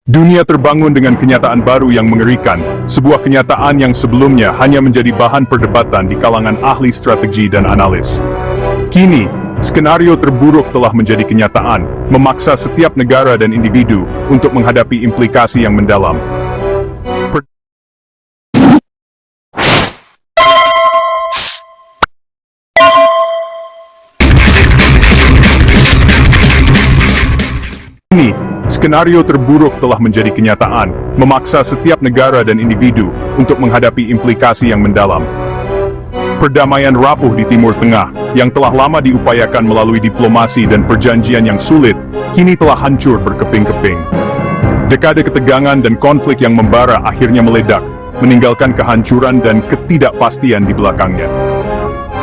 Dunia terbangun dengan kenyataan baru yang mengerikan, sebuah kenyataan yang sebelumnya hanya menjadi bahan perdebatan di kalangan ahli strategi dan analis. Kini, skenario terburuk telah menjadi kenyataan, memaksa setiap negara dan individu untuk menghadapi implikasi yang mendalam. Kini, skenario terburuk telah menjadi kenyataan, memaksa setiap negara dan individu untuk menghadapi implikasi yang mendalam. Perdamaian rapuh di Timur Tengah, yang telah lama diupayakan melalui diplomasi dan perjanjian yang sulit, kini telah hancur berkeping-keping. Dekade ketegangan dan konflik yang membara akhirnya meledak, meninggalkan kehancuran dan ketidakpastian di belakangnya.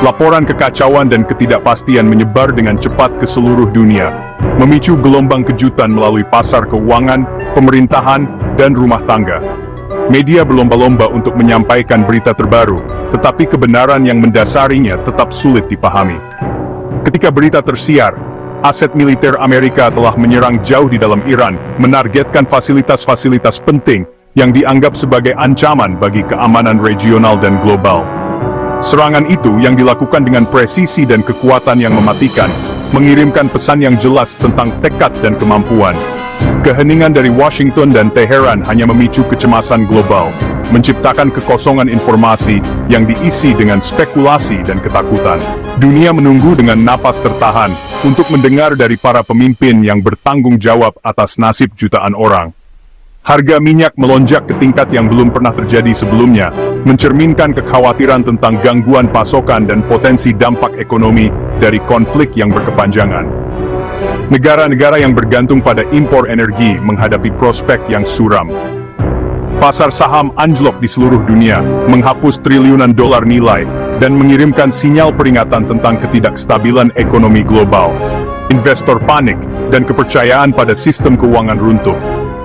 Laporan kekacauan dan ketidakpastian menyebar dengan cepat ke seluruh dunia, memicu gelombang kejutan melalui pasar keuangan, pemerintahan, dan rumah tangga. Media berlomba-lomba untuk menyampaikan berita terbaru, tetapi kebenaran yang mendasarinya tetap sulit dipahami. Ketika berita tersiar, aset militer Amerika telah menyerang jauh di dalam Iran, menargetkan fasilitas-fasilitas penting yang dianggap sebagai ancaman bagi keamanan regional dan global. Serangan itu yang dilakukan dengan presisi dan kekuatan yang mematikan, mengirimkan pesan yang jelas tentang tekad dan kemampuan. Keheningan dari Washington dan Teheran hanya memicu kecemasan global, menciptakan kekosongan informasi yang diisi dengan spekulasi dan ketakutan. Dunia menunggu dengan napas tertahan untuk mendengar dari para pemimpin yang bertanggung jawab atas nasib jutaan orang. Harga minyak melonjak ke tingkat yang belum pernah terjadi sebelumnya, mencerminkan kekhawatiran tentang gangguan pasokan dan potensi dampak ekonomi dari konflik yang berkepanjangan. Negara-negara yang bergantung pada impor energi menghadapi prospek yang suram. Pasar saham anjlok di seluruh dunia, menghapus triliunan dolar nilai, dan mengirimkan sinyal peringatan tentang ketidakstabilan ekonomi global. Investor panik, dan kepercayaan pada sistem keuangan runtuh.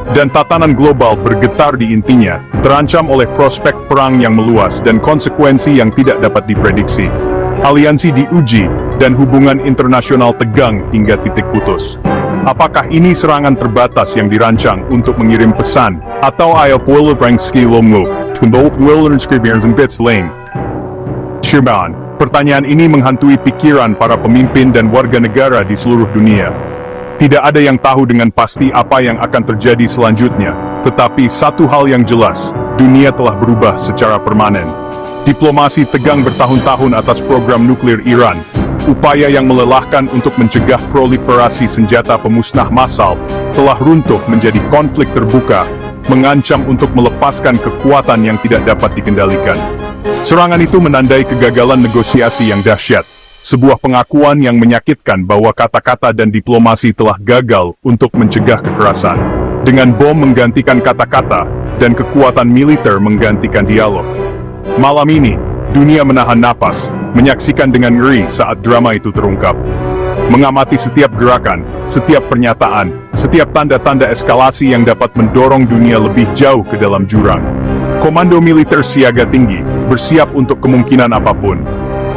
Dan tatanan global bergetar di intinya, terancam oleh prospek perang yang meluas dan konsekuensi yang tidak dapat diprediksi. Aliansi diuji, dan hubungan internasional tegang hingga titik putus. Apakah ini serangan terbatas yang dirancang untuk mengirim pesan, atau ayat Wolfrangski Lomlo, Twindolf Willernskribierns Lane? Shirban, pertanyaan ini menghantui pikiran para pemimpin dan warga negara di seluruh dunia. Tidak ada yang tahu dengan pasti apa yang akan terjadi selanjutnya, tetapi satu hal yang jelas, dunia telah berubah secara permanen. Diplomasi tegang bertahun-tahun atas program nuklir Iran, upaya yang melelahkan untuk mencegah proliferasi senjata pemusnah massal, telah runtuh menjadi konflik terbuka, mengancam untuk melepaskan kekuatan yang tidak dapat dikendalikan. Serangan itu menandai kegagalan negosiasi yang dahsyat. Sebuah pengakuan yang menyakitkan bahwa kata-kata dan diplomasi telah gagal untuk mencegah kekerasan. Dengan bom menggantikan kata-kata, dan kekuatan militer menggantikan dialog. Malam ini, dunia menahan napas, menyaksikan dengan ngeri saat drama itu terungkap. Mengamati setiap gerakan, setiap pernyataan, setiap tanda-tanda eskalasi yang dapat mendorong dunia lebih jauh ke dalam jurang. Komando militer siaga tinggi, bersiap untuk kemungkinan apapun.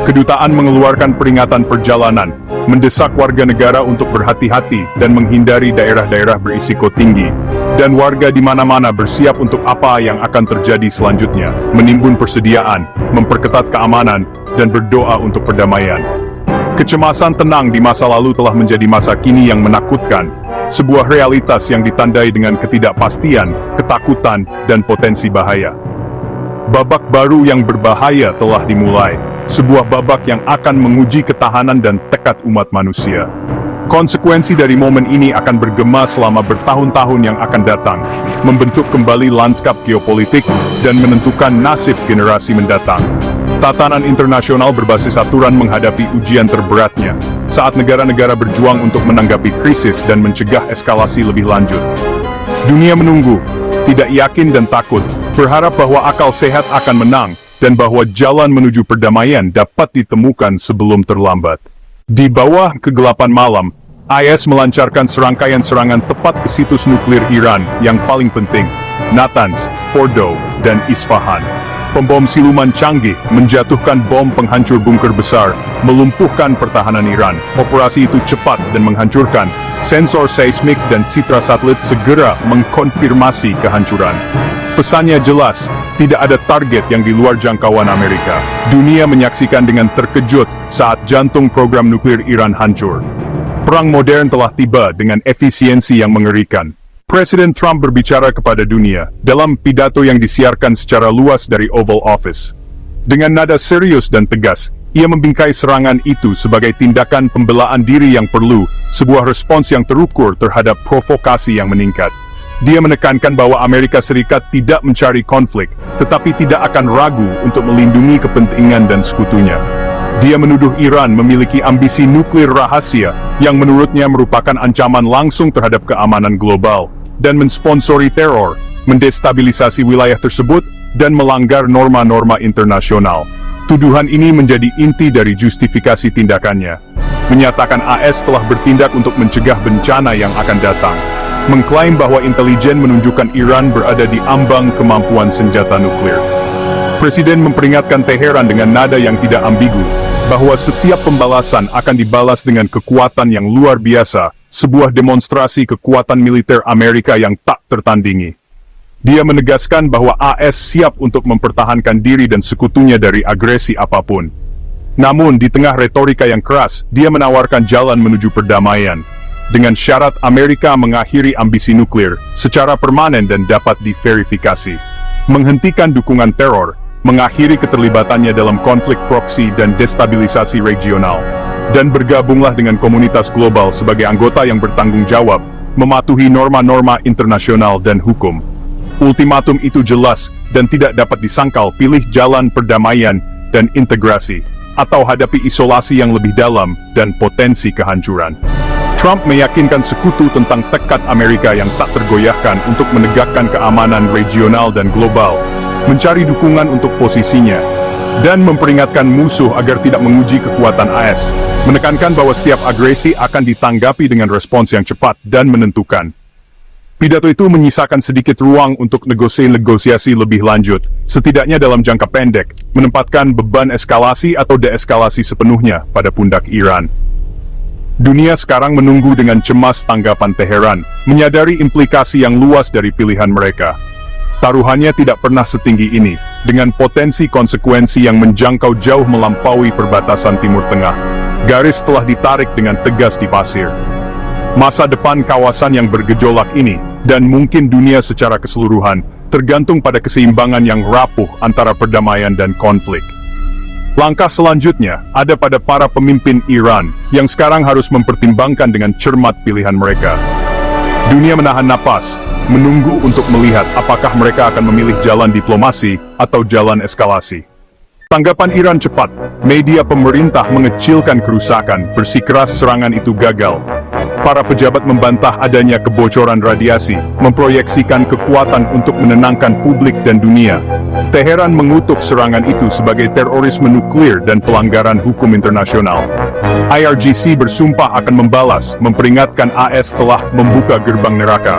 Kedutaan mengeluarkan peringatan perjalanan, mendesak warga negara untuk berhati-hati dan menghindari daerah-daerah berisiko tinggi. Dan warga di mana-mana bersiap untuk apa yang akan terjadi selanjutnya, menimbun persediaan, memperketat keamanan, dan berdoa untuk perdamaian. Kecemasan tenang di masa lalu telah menjadi masa kini yang menakutkan, sebuah realitas yang ditandai dengan ketidakpastian, ketakutan, dan potensi bahaya. Babak baru yang berbahaya telah dimulai. Sebuah babak yang akan menguji ketahanan dan tekad umat manusia. Konsekuensi dari momen ini akan bergema selama bertahun-tahun yang akan datang, membentuk kembali lanskap geopolitik, dan menentukan nasib generasi mendatang. Tatanan internasional berbasis aturan menghadapi ujian terberatnya, saat negara-negara berjuang untuk menanggapi krisis dan mencegah eskalasi lebih lanjut. Dunia menunggu, tidak yakin dan takut, berharap bahwa akal sehat akan menang, dan bahwa jalan menuju perdamaian dapat ditemukan sebelum terlambat. Di bawah kegelapan malam, IS melancarkan serangkaian serangan tepat ke situs nuklir Iran yang paling penting, Natanz, Fordow, dan Isfahan. Pembom siluman canggih menjatuhkan bom penghancur bunker besar, melumpuhkan pertahanan Iran. Operasi itu cepat dan menghancurkan, Sensor seismik dan citra satelit segera mengkonfirmasi kehancuran. Pesannya jelas, tidak ada target yang di luar jangkauan Amerika. Dunia menyaksikan dengan terkejut saat jantung program nuklir Iran hancur. Perang modern telah tiba dengan efisiensi yang mengerikan. Presiden Trump berbicara kepada dunia dalam pidato yang disiarkan secara luas dari Oval Office. Dengan nada serius dan tegas, ia membingkai serangan itu sebagai tindakan pembelaan diri yang perlu, sebuah respons yang terukur terhadap provokasi yang meningkat. Dia menekankan bahwa Amerika Serikat tidak mencari konflik, tetapi tidak akan ragu untuk melindungi kepentingan dan sekutunya. Dia menuduh Iran memiliki ambisi nuklir rahasia yang menurutnya merupakan ancaman langsung terhadap keamanan global, dan mensponsori teror, mendestabilisasi wilayah tersebut, dan melanggar norma-norma internasional. Tuduhan ini menjadi inti dari justifikasi tindakannya. Menyatakan AS telah bertindak untuk mencegah bencana yang akan datang. Mengklaim bahwa intelijen menunjukkan Iran berada di ambang kemampuan senjata nuklir. Presiden memperingatkan Teheran dengan nada yang tidak ambigu, bahwa setiap pembalasan akan dibalas dengan kekuatan yang luar biasa, sebuah demonstrasi kekuatan militer Amerika yang tak tertandingi. Dia menegaskan bahwa AS siap untuk mempertahankan diri dan sekutunya dari agresi apapun. Namun, di tengah retorika yang keras, dia menawarkan jalan menuju perdamaian, dengan syarat Amerika mengakhiri ambisi nuklir secara permanen dan dapat diverifikasi, menghentikan dukungan teror, mengakhiri keterlibatannya dalam konflik proksi dan destabilisasi regional, dan bergabunglah dengan komunitas global sebagai anggota yang bertanggung jawab, mematuhi norma-norma internasional dan hukum. Ultimatum itu jelas dan tidak dapat disangkal, pilih jalan perdamaian dan integrasi, atau hadapi isolasi yang lebih dalam dan potensi kehancuran. Trump meyakinkan sekutu tentang tekad Amerika yang tak tergoyahkan untuk menegakkan keamanan regional dan global, mencari dukungan untuk posisinya, dan memperingatkan musuh agar tidak menguji kekuatan AS, menekankan bahwa setiap agresi akan ditanggapi dengan respons yang cepat dan menentukan. Pidato itu menyisakan sedikit ruang untuk negosiasi lebih lanjut, setidaknya dalam jangka pendek, menempatkan beban eskalasi atau deeskalasi sepenuhnya pada pundak Iran. Dunia sekarang menunggu dengan cemas tanggapan Teheran, menyadari implikasi yang luas dari pilihan mereka. Taruhannya tidak pernah setinggi ini, dengan potensi konsekuensi yang menjangkau jauh melampaui perbatasan Timur Tengah. Garis telah ditarik dengan tegas di pasir. Masa depan kawasan yang bergejolak ini, dan mungkin dunia secara keseluruhan, tergantung pada keseimbangan yang rapuh antara perdamaian dan konflik. Langkah selanjutnya ada pada para pemimpin Iran, yang sekarang harus mempertimbangkan dengan cermat pilihan mereka. Dunia menahan napas, menunggu untuk melihat apakah mereka akan memilih jalan diplomasi atau jalan eskalasi. Tanggapan Iran cepat, media pemerintah mengecilkan kerusakan, bersikeras serangan itu gagal. Para pejabat membantah adanya kebocoran radiasi, memproyeksikan kekuatan untuk menenangkan publik dan dunia. Teheran mengutuk serangan itu sebagai terorisme nuklir dan pelanggaran hukum internasional. IRGC bersumpah akan membalas, memperingatkan AS telah membuka gerbang neraka.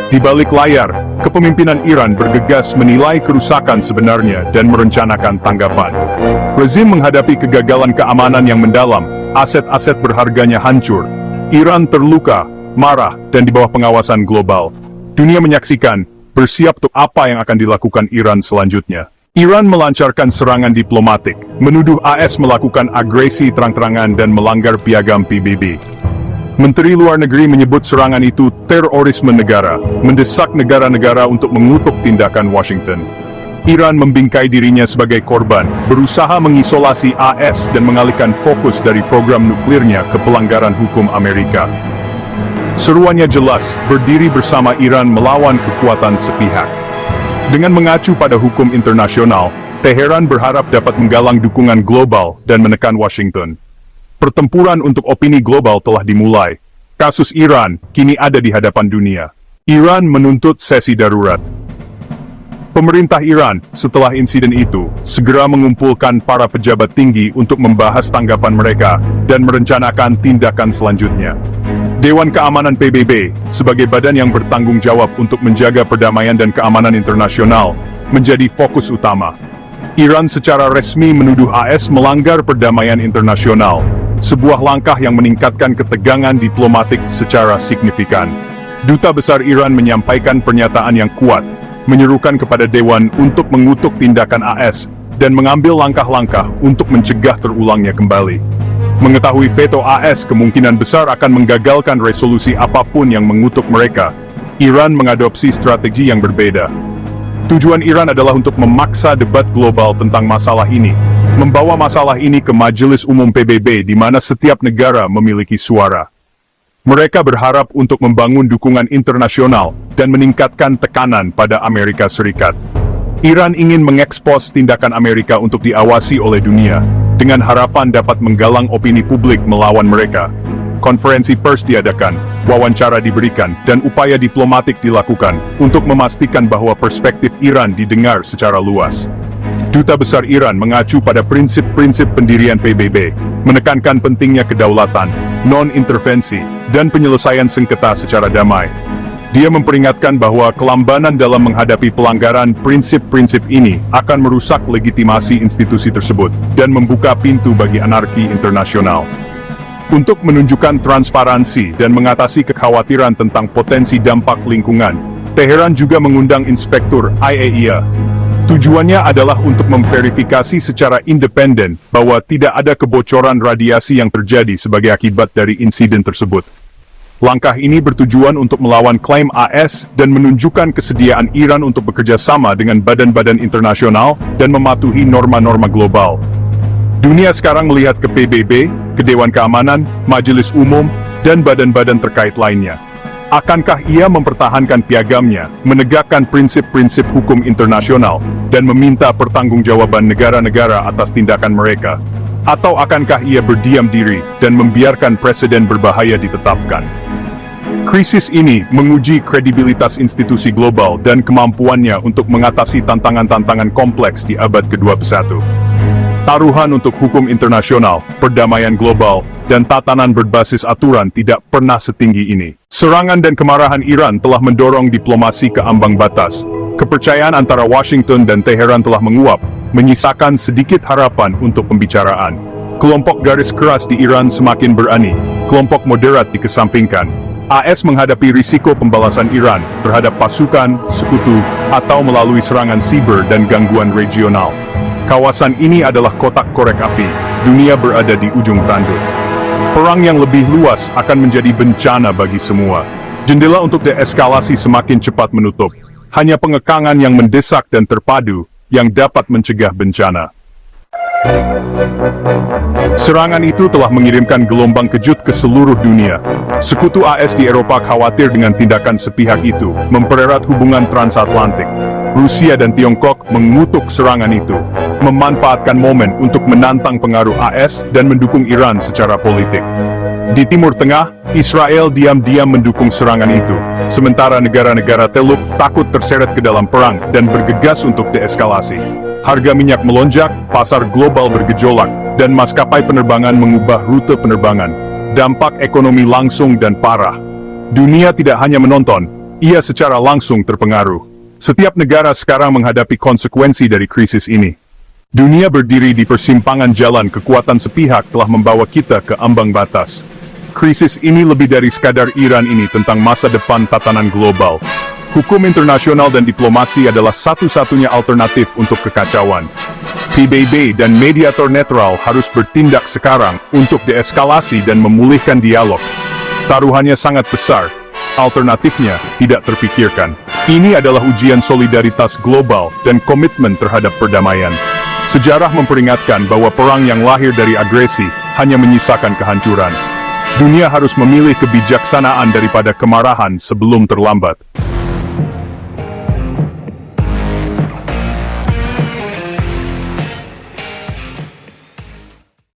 Di balik layar, kepemimpinan Iran bergegas menilai kerusakan sebenarnya dan merencanakan tanggapan. Rezim menghadapi kegagalan keamanan yang mendalam, aset-aset berharganya hancur. Iran terluka, marah, dan di bawah pengawasan global. Dunia menyaksikan, bersiap untuk apa yang akan dilakukan Iran selanjutnya. Iran melancarkan serangan diplomatik, menuduh AS melakukan agresi terang-terangan dan melanggar piagam PBB. Menteri Luar Negeri menyebut serangan itu terorisme negara, mendesak negara-negara untuk mengutuk tindakan Washington. Iran membingkai dirinya sebagai korban, berusaha mengisolasi AS dan mengalihkan fokus dari program nuklirnya ke pelanggaran hukum Amerika. Seruannya jelas, berdiri bersama Iran melawan kekuatan sepihak. Dengan mengacu pada hukum internasional, Teheran berharap dapat menggalang dukungan global dan menekan Washington. Pertempuran untuk opini global telah dimulai. Kasus Iran kini ada di hadapan dunia. Iran menuntut sesi darurat. Pemerintah Iran, setelah insiden itu, segera mengumpulkan para pejabat tinggi untuk membahas tanggapan mereka dan merencanakan tindakan selanjutnya. Dewan Keamanan PBB, sebagai badan yang bertanggung jawab untuk menjaga perdamaian dan keamanan internasional, menjadi fokus utama. Iran secara resmi menuduh AS melanggar perdamaian internasional, sebuah langkah yang meningkatkan ketegangan diplomatik secara signifikan. Duta Besar Iran menyampaikan pernyataan yang kuat, menyerukan kepada Dewan untuk mengutuk tindakan AS dan mengambil langkah-langkah untuk mencegah terulangnya kembali. Mengetahui veto AS kemungkinan besar akan menggagalkan resolusi apapun yang mengutuk mereka, Iran mengadopsi strategi yang berbeda. Tujuan Iran adalah untuk memaksa debat global tentang masalah ini, membawa masalah ini ke Majelis Umum PBB di mana setiap negara memiliki suara. Mereka berharap untuk membangun dukungan internasional dan meningkatkan tekanan pada Amerika Serikat. Iran ingin mengekspos tindakan Amerika untuk diawasi oleh dunia, dengan harapan dapat menggalang opini publik melawan mereka. Konferensi pers diadakan, wawancara diberikan, dan upaya diplomatik dilakukan untuk memastikan bahwa perspektif Iran didengar secara luas. Duta Besar Iran mengacu pada prinsip-prinsip pendirian PBB, menekankan pentingnya kedaulatan, non-intervensi, dan penyelesaian sengketa secara damai. Dia memperingatkan bahwa kelambanan dalam menghadapi pelanggaran prinsip-prinsip ini akan merusak legitimasi institusi tersebut dan membuka pintu bagi anarki internasional. Untuk menunjukkan transparansi dan mengatasi kekhawatiran tentang potensi dampak lingkungan, Teheran juga mengundang inspektur IAEA. Tujuannya adalah untuk memverifikasi secara independen bahwa tidak ada kebocoran radiasi yang terjadi sebagai akibat dari insiden tersebut. Langkah ini bertujuan untuk melawan klaim AS dan menunjukkan kesediaan Iran untuk bekerja sama dengan badan-badan internasional dan mematuhi norma-norma global. Dunia sekarang melihat ke PBB, ke Dewan Keamanan, Majelis Umum, dan badan-badan terkait lainnya. Akankah ia mempertahankan piagamnya, menegakkan prinsip-prinsip hukum internasional, dan meminta pertanggungjawaban negara-negara atas tindakan mereka? Atau akankah ia berdiam diri dan membiarkan presiden berbahaya ditetapkan? Krisis ini menguji kredibilitas institusi global dan kemampuannya untuk mengatasi tantangan-tantangan kompleks di abad ke-21. Taruhan untuk hukum internasional, perdamaian global, dan tatanan berbasis aturan tidak pernah setinggi ini. Serangan dan kemarahan Iran telah mendorong diplomasi ke ambang batas. Kepercayaan antara Washington dan Teheran telah menguap, menyisakan sedikit harapan untuk pembicaraan. Kelompok garis keras di Iran semakin berani, kelompok moderat dikesampingkan. AS menghadapi risiko pembalasan Iran terhadap pasukan, sekutu, atau melalui serangan siber dan gangguan regional. Kawasan ini adalah kotak korek api, dunia berada di ujung tanduk. Perang yang lebih luas akan menjadi bencana bagi semua. Jendela untuk deeskalasi semakin cepat menutup. Hanya pengekangan yang mendesak dan terpadu yang dapat mencegah bencana. Serangan itu telah mengirimkan gelombang kejut ke seluruh dunia. Sekutu AS di Eropa khawatir dengan tindakan sepihak itu, mempererat hubungan transatlantik. Rusia dan Tiongkok mengutuk serangan itu, memanfaatkan momen untuk menantang pengaruh AS dan mendukung Iran secara politik. Di Timur Tengah, Israel diam-diam mendukung serangan itu, sementara negara-negara Teluk takut terseret ke dalam perang dan bergegas untuk deeskalasi. Harga minyak melonjak, pasar global bergejolak, dan maskapai penerbangan mengubah rute penerbangan. Dampak ekonomi langsung dan parah. Dunia tidak hanya menonton, ia secara langsung terpengaruh. Setiap negara sekarang menghadapi konsekuensi dari krisis ini. Dunia berdiri di persimpangan jalan kekuatan sepihak telah membawa kita ke ambang batas. Krisis ini lebih dari sekadar Iran ini tentang masa depan tatanan global. Hukum internasional dan diplomasi adalah satu-satunya alternatif untuk kekacauan. PBB dan mediator netral harus bertindak sekarang untuk deeskalasi dan memulihkan dialog. Taruhannya sangat besar, alternatifnya tidak terpikirkan. Ini adalah ujian solidaritas global dan komitmen terhadap perdamaian. Sejarah memperingatkan bahwa perang yang lahir dari agresi hanya menyisakan kehancuran. Dunia harus memilih kebijaksanaan daripada kemarahan sebelum terlambat.